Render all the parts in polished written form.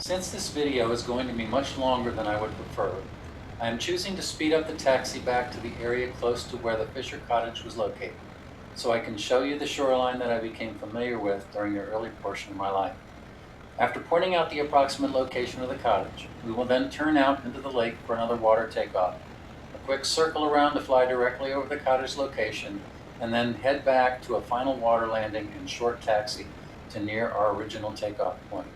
Since this video is going to be much longer than I would prefer, I am choosing to speed up the taxi back to the area close to where the Fisher cottage was located, so I can show you the shoreline that I became familiar with during the early portion of my life. After pointing out the approximate location of the cottage, we will then turn out into the lake for another water takeoff, a quick circle around to fly directly over the cottage location, and then head back to a final water landing and short taxi to near our original takeoff point.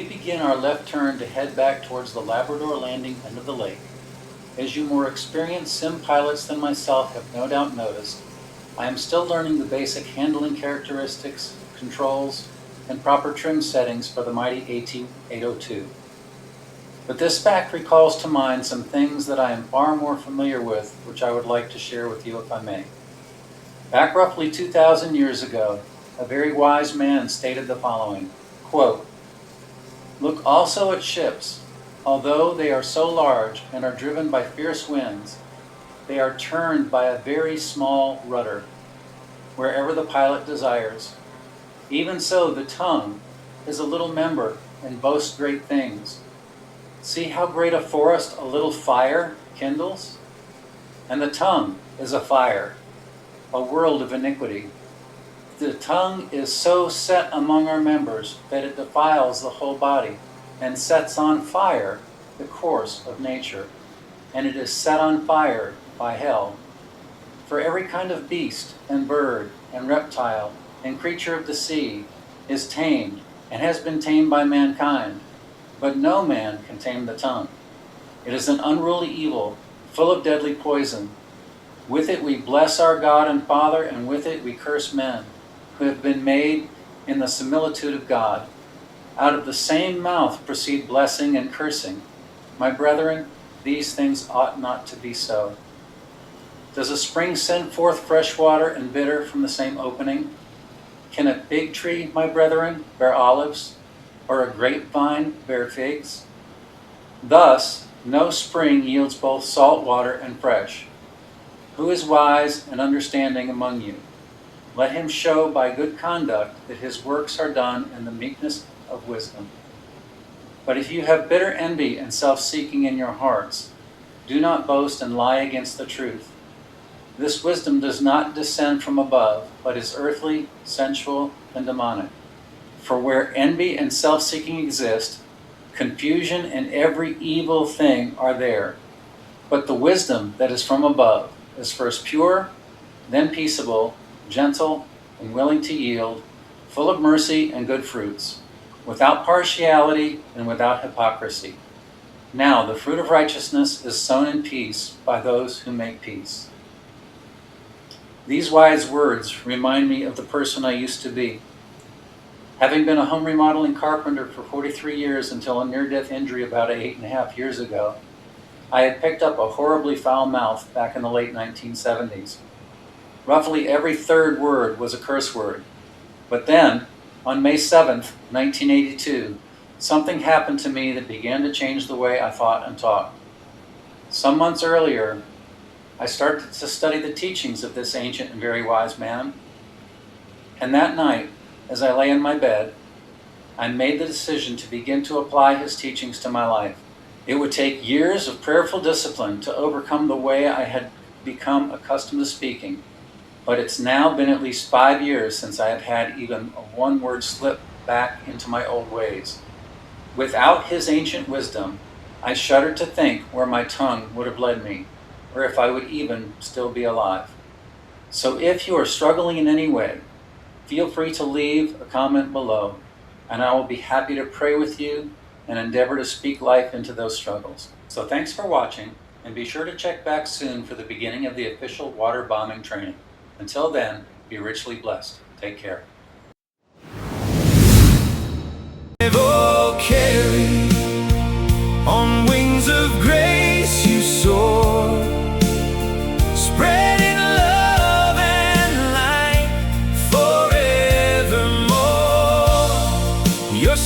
Begin our left turn to head back towards the Labrador Landing end of the lake. As you more experienced sim pilots than myself have no doubt noticed, I am still learning the basic handling characteristics, controls, and proper trim settings for the mighty AT-802. But this fact recalls to mind some things that I am far more familiar with, which I would like to share with you if I may. Back roughly 2,000 years ago, a very wise man stated the following, quote, "Look also at ships. Although they are so large and are driven by fierce winds, they are turned by a very small rudder, wherever the pilot desires. Even so, the tongue is a little member and boasts great things. See how great a forest a little fire kindles? And the tongue is a fire, a world of iniquity. The tongue is so set among our members that it defiles the whole body, and sets on fire the course of nature, and it is set on fire by hell. For every kind of beast and bird and reptile and creature of the sea is tamed and has been tamed by mankind, but no man can tame the tongue. It is an unruly evil, full of deadly poison. With it we bless our God and Father, and with it we curse men, who have been made in the similitude of God. Out of the same mouth proceed blessing and cursing. My brethren, these things ought not to be so. Does a spring send forth fresh water and bitter from the same opening? Can a fig tree, my brethren, bear olives, or a grapevine bear figs? Thus, no spring yields both salt water and fresh. Who is wise and understanding among you? Let him show by good conduct that his works are done in the meekness of wisdom. But if you have bitter envy and self-seeking in your hearts, do not boast and lie against the truth. This wisdom does not descend from above, but is earthly, sensual, and demonic. For where envy and self-seeking exist, confusion and every evil thing are there. But the wisdom that is from above is first pure, then peaceable, gentle, and willing to yield, full of mercy and good fruits, without partiality and without hypocrisy. Now the fruit of righteousness is sown in peace by those who make peace." These wise words remind me of the person I used to be. Having been a home remodeling carpenter for 43 years until a near-death injury about 8.5 years ago, I had picked up a horribly foul mouth back in the late 1970s. Roughly every third word was a curse word. But then, on May 7th, 1982, something happened to me that began to change the way I thought and talked. Some months earlier, I started to study the teachings of this ancient and very wise man. And that night, as I lay in my bed, I made the decision to begin to apply his teachings to my life. It would take years of prayerful discipline to overcome the way I had become accustomed to speaking, but it's now been at least 5 years since I have had even a one-word slip back into my old ways. Without his ancient wisdom, I shudder to think where my tongue would have led me, or if I would even still be alive. So if you are struggling in any way, feel free to leave a comment below, and I will be happy to pray with you and endeavor to speak life into those struggles. So thanks for watching, and be sure to check back soon for the beginning of the official water bombing training. Until then, be richly blessed. Take care. Carry on wings of grace you soar, spreading love and light forevermore. Your